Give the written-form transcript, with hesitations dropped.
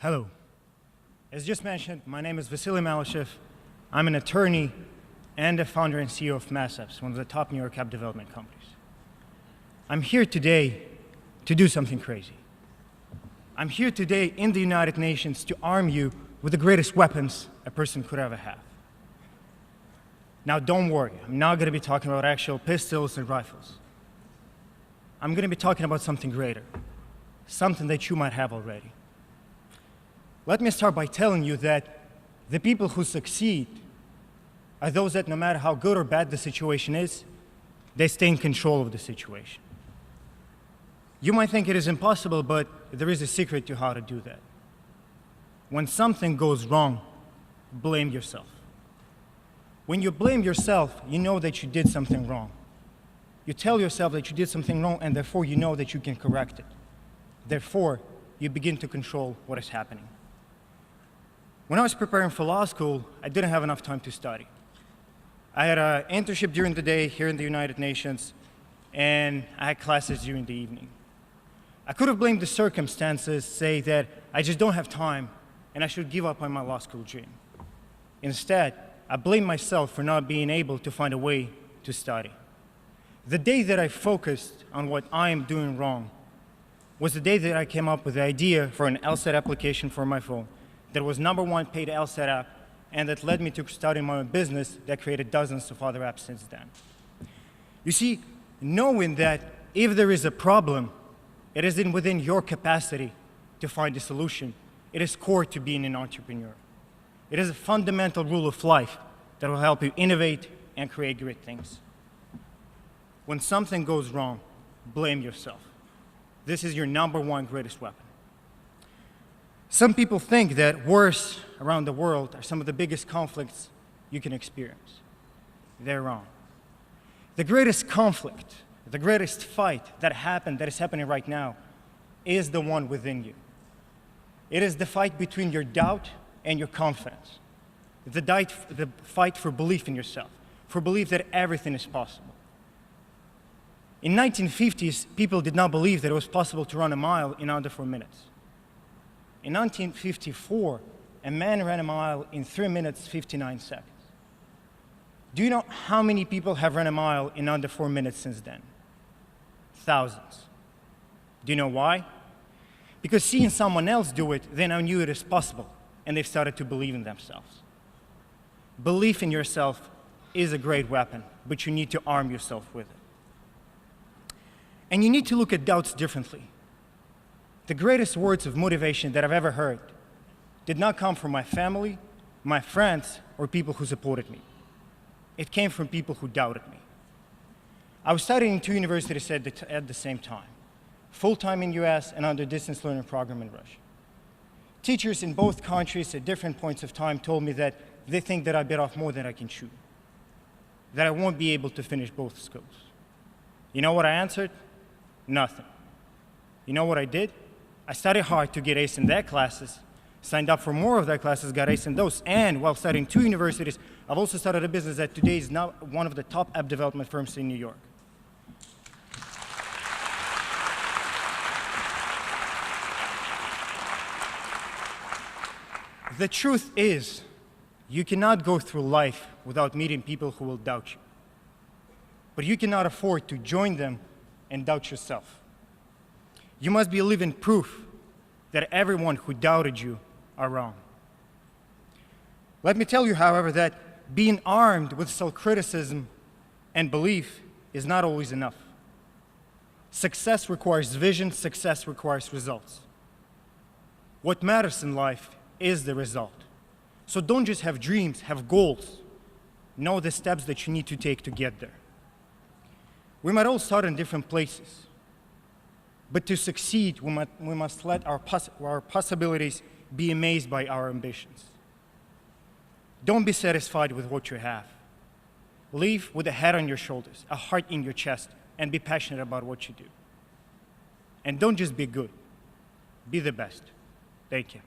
Hello. As just mentioned, my name is Vasily Malyshev. I'm an attorney and the founder and CEO of Messapps, one of the top New York app development companies. I'm here today to do something crazy. I'm here today in the United Nations to arm you with the greatest weapons a person could ever have. Now, don't worry, I'm not going to be talking about actual pistols and rifles. I'm going to be talking about something greater, something that you might have already. Let me start by telling you that the people who succeed are those that, no matter how good or bad the situation is, they stay in control of the situation. You might think it is impossible, but there is a secret to how to do that. When something goes wrong, blame yourself. When you blame yourself, you know that you did something wrong. You tell yourself that you did something wrong, and therefore you know that you can correct it. Therefore, you begin to control what is happening. When I was preparing for law school, I didn't have enough time to study. I had an internship during the day here in the United Nations, and I had classes during the evening. I could have blamed the circumstances, say that I just don't have time, and I should give up on my law school dream. Instead, I blamed myself for not being able to find a way to study. The day that I focused on what I am doing wrong was the day that I came up with the idea for an LSAT application for my phone that was #1 paid LSAT app, and that led me to starting my own business that created dozens of other apps since then. You see, knowing that if there is a problem, it isn't within your capacity to find a solution, it is core to being an entrepreneur. It is a fundamental rule of life that will help you innovate and create great things. When something goes wrong, blame yourself. This is your #1 greatest weapon. Some people think that wars around the world are some of the biggest conflicts you can experience. They're wrong. The greatest conflict, the greatest fight that is happening right now, is the one within you. It is the fight between your doubt and your confidence. The fight for belief in yourself, for belief that everything is possible. In 1950s, people did not believe that it was possible to run a mile in under 4 minutes. In 1954, a man ran a mile in 3 minutes, 59 seconds. Do you know how many people have run a mile in under 4 minutes since then? Thousands. Do you know why? Because seeing someone else do it, they now knew it is possible, and they've started to believe in themselves. Belief in yourself is a great weapon, but you need to arm yourself with it. And you need to look at doubts differently. The greatest words of motivation that I've ever heard did not come from my family, my friends, or people who supported me. It came from people who doubted me. I was studying in 2 universities at the same time, full-time in US and under distance learning program in Russia. Teachers in both countries at different points of time told me that they think that I bit off more than I can chew, that I won't be able to finish both schools. You know what I answered? Nothing. You know what I did? I studied hard to get Ace in their classes, signed up for more of their classes, got Ace in those, and while studying 2 universities, I've also started a business that today is now one of the top app development firms in New York. The truth is, you cannot go through life without meeting people who will doubt you. But you cannot afford to join them and doubt yourself. You must be living proof that everyone who doubted you are wrong. Let me tell you, however, that being armed with self-criticism and belief is not always enough. Success requires vision, success requires results. What matters in life is the result. So don't just have dreams, have goals. Know the steps that you need to take to get there. We might all start in different places. But to succeed, we must let our possibilities be amazed by our ambitions. Don't be satisfied with what you have. Live with a head on your shoulders, a heart in your chest, and be passionate about what you do. And don't just be good. Be the best. Thank you.